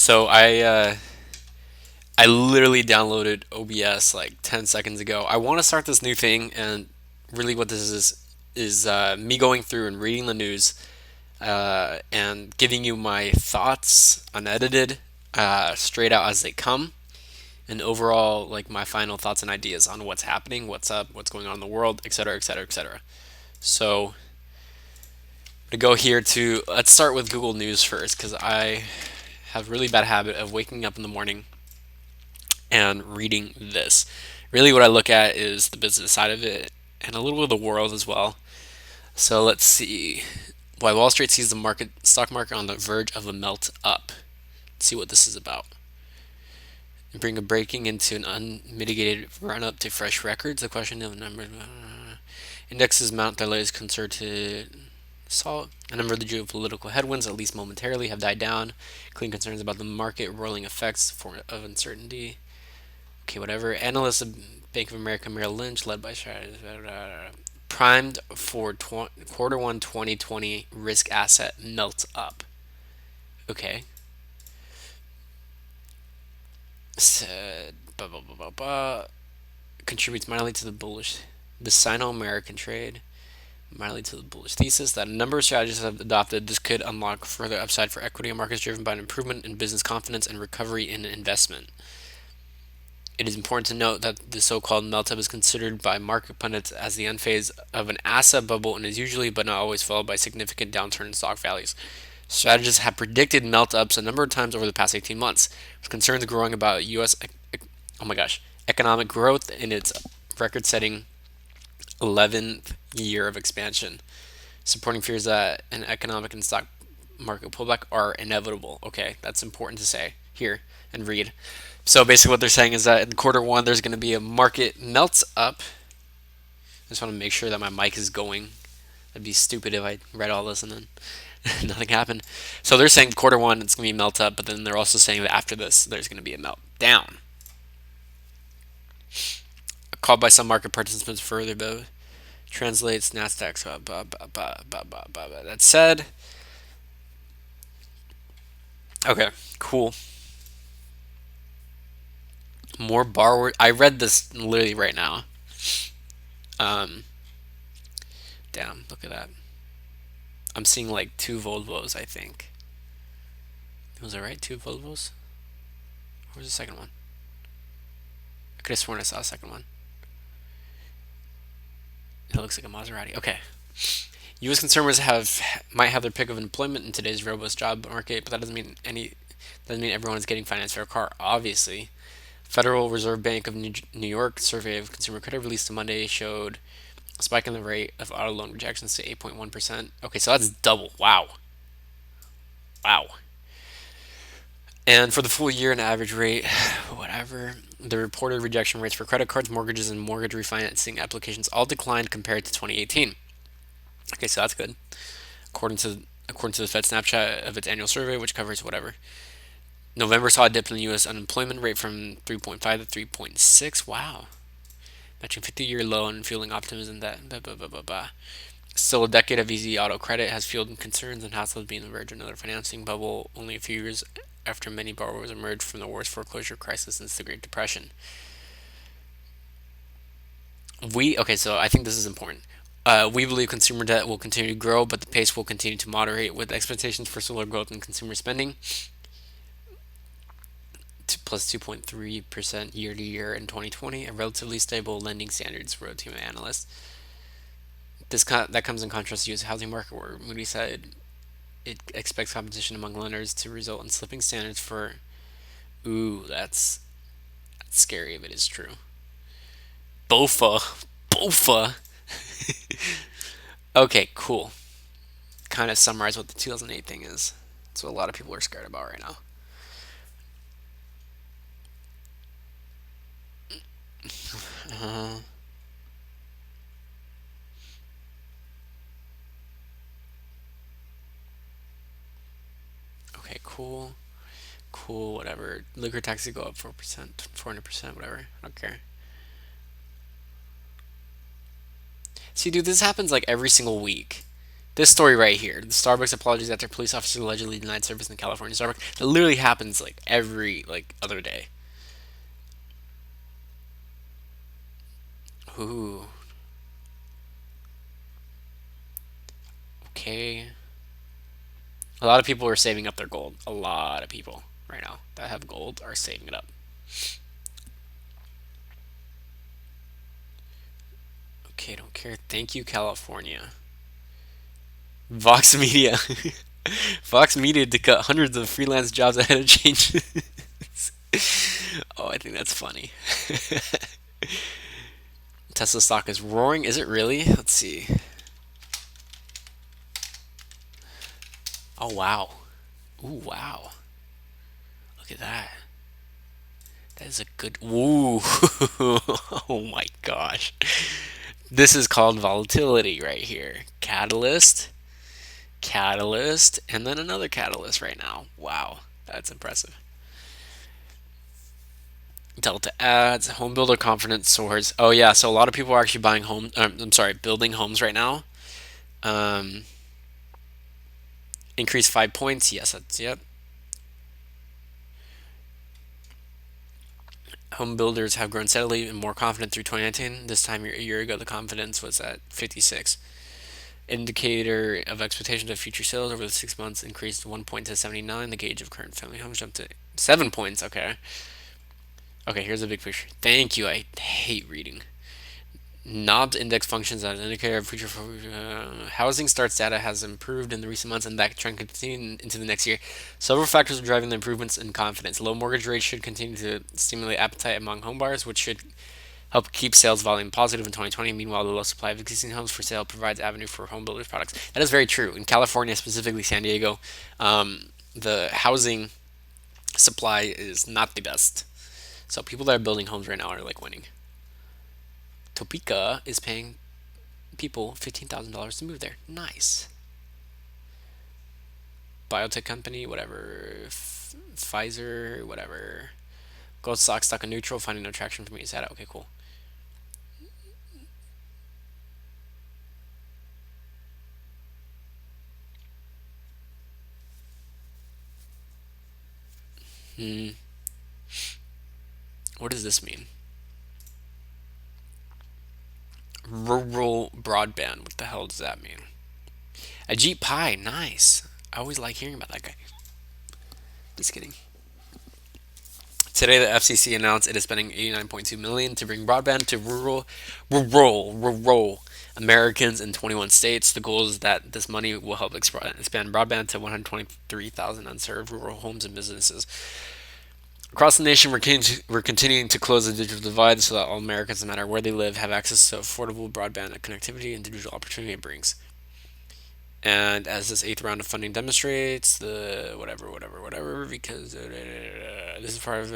So I literally downloaded OBS like 10 seconds ago. I want to start this new thing, and really what this is me going through and reading the news and giving you my thoughts unedited, straight out as they come, and overall like my final thoughts and ideas on what's happening, what's up, what's going on in the world, etc., etc., etc. So to go here to let's start with Google News first because I have a really bad habit of waking up in the morning and reading this. Really, what I look at is the business side of it and a little bit of the world as well. So let's see. Why Wall Street sees the stock market on the verge of a melt up. Let's see what this is about. Bring a breaking into an unmitigated run up to fresh records. The question of number indexes mount their latest concerted assault. A number of the geopolitical headwinds, at least momentarily, have died down, including concerns about the market rolling effects of uncertainty. Okay, whatever. Analysts of Bank of America Merrill Lynch, led by strategists, primed for quarter one 2020 risk asset melts up. Okay. Said, blah, blah, blah, blah, blah. Contributes mildly to the Sino-American trade, mildly to the bullish thesis that a number of strategists have adopted. This could unlock further upside for equity markets driven by an improvement in business confidence and recovery in investment. It is important to note that the so-called melt-up is considered by market pundits as the end phase of an asset bubble and is usually but not always followed by significant downturn in stock values. Strategists have predicted melt-ups a number of times over the past 18 months, with concerns growing about U.S. Oh my gosh, economic growth in its record-setting 11th year of expansion, supporting fears that an economic and stock market pullback are inevitable. Okay, that's important to say here and read. So basically, what they're saying is that in quarter one, there's going to be a market melts up. I just want to make sure that my mic is going. It'd be stupid if I read all this and then nothing happened. So they're saying quarter one, it's going to be melt up, but then they're also saying that after this, there's going to be a melt down. Called by some market participants further, but translates Nasdaq. That said, okay, cool. More borrower. I read this literally right now. Um, damn, look at that. I'm seeing like two Volvos, I think. Was I right? Two Volvos? Where's the second one? I could have sworn I saw a second one. It looks like a Maserati. Okay. U.S. consumers might have their pick of employment in today's robust job market, but that doesn't mean everyone is getting financed for a car. Obviously, Federal Reserve Bank of New York survey of consumer credit released on Monday showed a spike in the rate of auto loan rejections to 8.1%. Okay, so that's double. Wow. Wow. And for the full year, an average rate, whatever, the reported rejection rates for credit cards, mortgages, and mortgage refinancing applications all declined compared to 2018. Okay, so that's good. According to the Fed snapshot of its annual survey, which covers whatever. November saw a dip in the U.S. unemployment rate from 3.5 to 3.6. Wow, matching 50-year low and fueling optimism that blah, blah, blah, blah, blah. Still, a decade of easy auto credit has fueled concerns on households being on the verge of another financing bubble only a few years after many borrowers emerged from the worst foreclosure crisis since the Great Depression. Okay, so I think this is important. We believe consumer debt will continue to grow, but the pace will continue to moderate with expectations for slower growth in consumer spending to plus 2.3% year to year in 2020, and relatively stable lending standards, wrote a team of analysts. That comes in contrast to the U.S. housing market, where Moody said it expects competition among lenders to result in slipping standards for. Ooh, that's scary if it is true. BOFA. Okay, cool. Kind of summarize what the 2008 thing is. That's what a lot of people are scared about right now. Uh, okay, cool. Cool, whatever. Liquor taxes go up 4%, 400%, whatever. I don't care. See, dude, this happens like every single week. This story right here. The Starbucks apologies after police officer allegedly denied service in the California Starbucks. That literally happens like every like other day. Ooh. Okay. A lot of people are saving up their gold. A lot of people right now that have gold are saving it up. Okay, don't care. Thank you, California. Vox Media. Vox Media to cut hundreds of freelance jobs ahead of changes. Oh, I think that's funny. Tesla stock is roaring. Is it really? Let's see. Oh, wow. Ooh, wow. Look at that. That is a good. Ooh. Oh my gosh. This is called volatility right here. Catalyst, catalyst, and then another catalyst right now. Wow. That's impressive. Delta ads, home builder confidence soars. Oh yeah, so a lot of people are actually buying home. I'm sorry, building homes right now. Um, increase 5 points. Yes, that's yep. Home builders have grown steadily and more confident through 2019. This time a year ago, the confidence was at 56. Indicator of expectations of future sales over the 6 months increased 1 point to 79. The gauge of current family homes jumped to 7 points. Okay. Okay, here's a big picture. Thank you. I hate reading. Knobs index functions as an indicator of future housing starts data has improved in the recent months, and that trend continuing into the next year. Several factors are driving the improvements in confidence. Low mortgage rates should continue to stimulate appetite among homebuyers, which should help keep sales volume positive in 2020. Meanwhile, the low supply of existing homes for sale provides avenue for home builders products. That is very true. In California, specifically San Diego, the housing supply is not the best. So people that are building homes right now are like winning. Topeka is paying people $15,000 to move there. Nice. Biotech company, whatever. Pfizer, whatever. Gold stock in neutral, finding no traction for me. Is that okay? Cool. Hmm. What does this mean? Rural broadband. What the hell does that mean? Ajit Pai. Nice. I always like hearing about that guy. Just kidding. Today, the FCC announced it is spending 89.2 million to bring broadband to rural Americans in 21 states. The goal is that this money will help expand broadband to 123,000 unserved rural homes and businesses. Across the nation, we're continuing to close the digital divide so that all Americans, no matter where they live, have access to affordable broadband connectivity and digital opportunity it brings. And as this eighth round of funding demonstrates, the whatever, because this is part of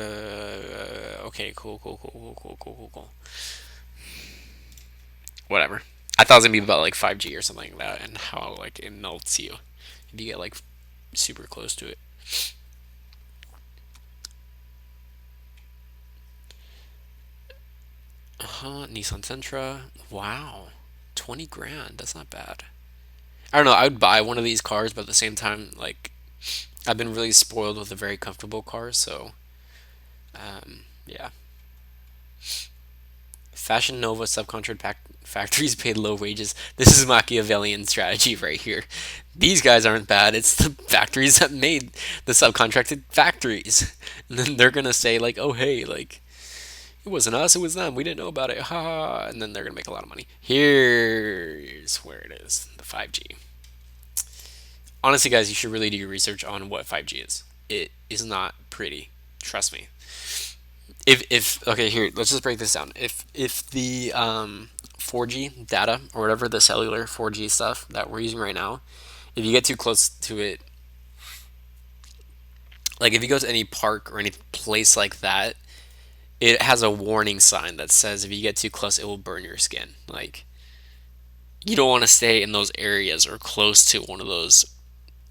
okay, cool. Whatever. I thought it was gonna be about like 5G or something like that, and how like it melts you if you get like super close to it. Nissan Sentra. Wow, 20 grand. That's not bad. I don't know. I would buy one of these cars, but at the same time, like I've been really spoiled with a very comfortable car, so yeah. Fashion Nova factories paid low wages. This is Machiavellian strategy right here. These guys aren't bad. It's the factories that made the subcontracted factories. And then they're gonna say like, "Oh hey, like it wasn't us, it was them. We didn't know about it." Ha ha. And then they're gonna make a lot of money. Here's where it is. The 5G. Honestly, guys, you should really do your research on what 5G is. It is not pretty. Trust me. If okay, here, let's just break this down. If the 4G data or whatever the cellular 4G stuff that we're using right now, if you get too close to it, like if you go to any park or any place like that, it has a warning sign that says if you get too close, it will burn your skin. Like you don't want to stay in those areas or close to one of those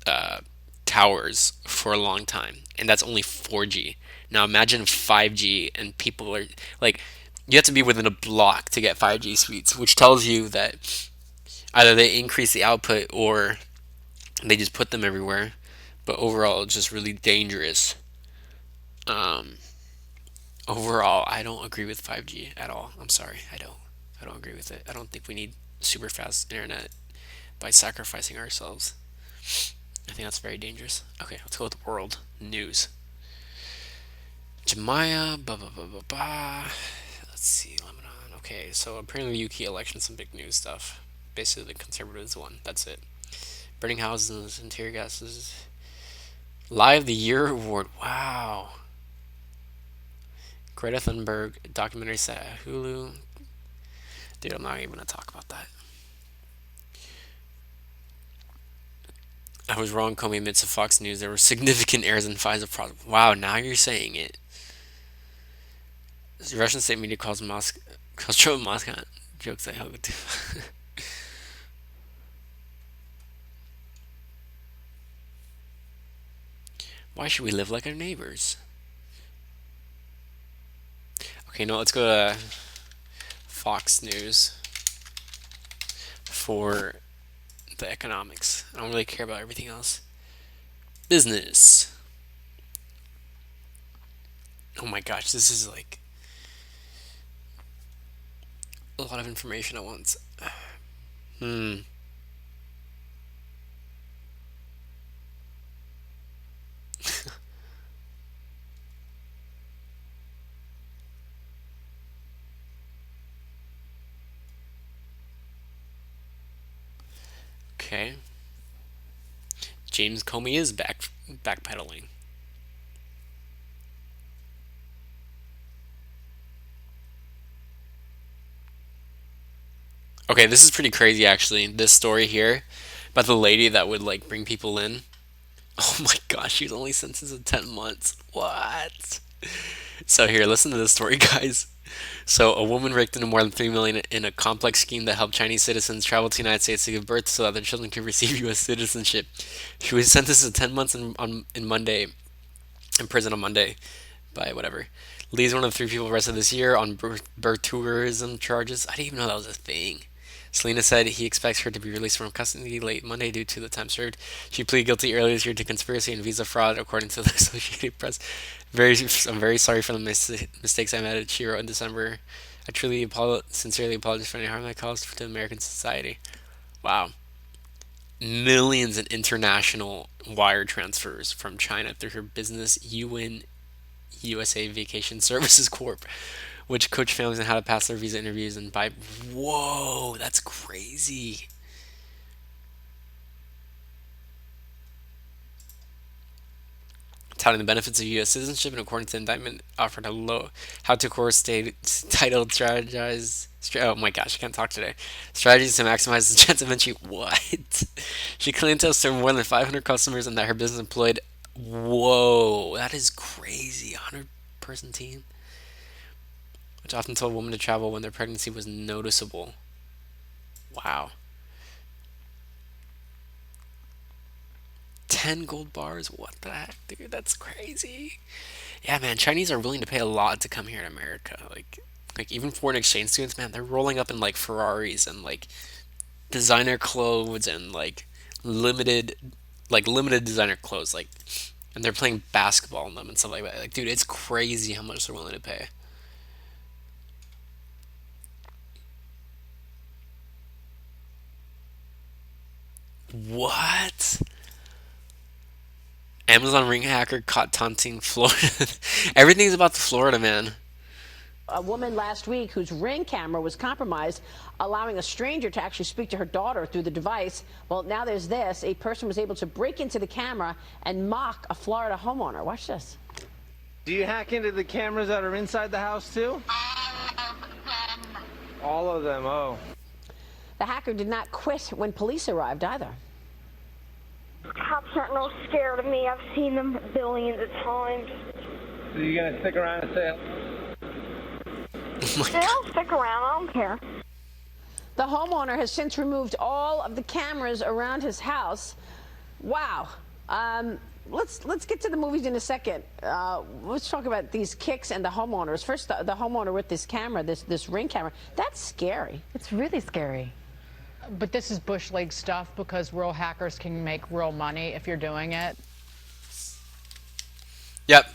uh, towers for a long time, and that's only 4G. Now imagine 5G, and people are like, you have to be within a block to get 5G speeds, which tells you that Either they increase the output or they just put them everywhere. But overall, it's just really dangerous. Um, Overall, I don't agree with 5G at all. I'm sorry, I don't. I don't agree with it. I don't think we need super fast internet by sacrificing ourselves. I think that's very dangerous. Okay, let's go with world news. Jemaya, ba ba ba ba ba. Let's see, Lebanon. Okay, so apparently the UK election, some big news stuff. Basically, the conservatives won. That's it. Burning houses and tear gases. Live the Year award. Wow. Greta Thunberg documentary set at Hulu. Dude, I'm not even gonna talk about that. I was wrong, Comey admits to Fox News there were significant errors in FISA process. Wow, now you're saying it. The Russian state media calls Joe Moscow jokes I hug too. Why should we live like our neighbors? Okay, no, let's go to Fox News for the economics. I don't really care about everything else. Business. Oh my gosh, this is like a lot of information at once. Hmm. Okay. James Comey is backpedaling. Okay, this is pretty crazy actually. This story here about the lady that would like bring people in. Oh my gosh, she's only sentenced to 10 months. What? So here, listen to this story, guys. So a woman raked in more than 3 million in a complex scheme that helped Chinese citizens travel to the United States to give birth so that their children could receive US citizenship. She was sentenced to 10 months in Monday in prison on Monday by whatever. Lee is one of 3 people arrested this year on birth tourism charges. I didn't even know that was a thing. Selena said he expects her to be released from custody late Monday due to the time served. She pleaded guilty earlier this year to conspiracy and visa fraud, according to the Associated Press. I'm very sorry for the mistakes I made, she wrote in December. I truly sincerely apologize for any harm I caused to American society. Wow. Millions in international wire transfers from China through her business, UN USA Vacation Services Corp, which coach families on how to pass their visa interviews and buy. Whoa, that's crazy. Touting the benefits of U.S. citizenship and according to the indictment, offered a low how to course state titled strategize. Oh my gosh, I can't talk today. Strategies to maximize the chance of entry. What? She claimed to have served more than 500 customers and that her business employed. Whoa, that is crazy. 100-person team, which often told women to travel when their pregnancy was noticeable. Wow. 10 gold bars? What the heck, dude? That's crazy. Yeah, man, Chinese are willing to pay a lot to come here in America. Like even foreign exchange students, man, they're rolling up in like Ferraris and like designer clothes and limited limited designer clothes and they're playing basketball in them and stuff like that. Like, dude, it's crazy how much they're willing to pay. What? Amazon ring hacker caught taunting Florida. Everything's about the Florida man. A woman last week whose Ring camera was compromised, allowing a stranger to actually speak to her daughter through the device. Well, now there's this. A person was able to break into the camera and mock a Florida homeowner. Watch this. Do you hack into the cameras that are inside the house too? All of them, oh. The hacker did not quit when police arrived either. Cops aren't no scared of me. I've seen them billions of times. So you gonna stick around and say They'll stick around. I don't care. The homeowner has since removed all of the cameras around his house. Wow. Let's get to the movies in a second. Let's talk about these kicks and the homeowners. First, the homeowner with this camera, this Ring camera. That's scary. It's really scary. But this is Bush League stuff because real hackers can make real money if you're doing it. Yep.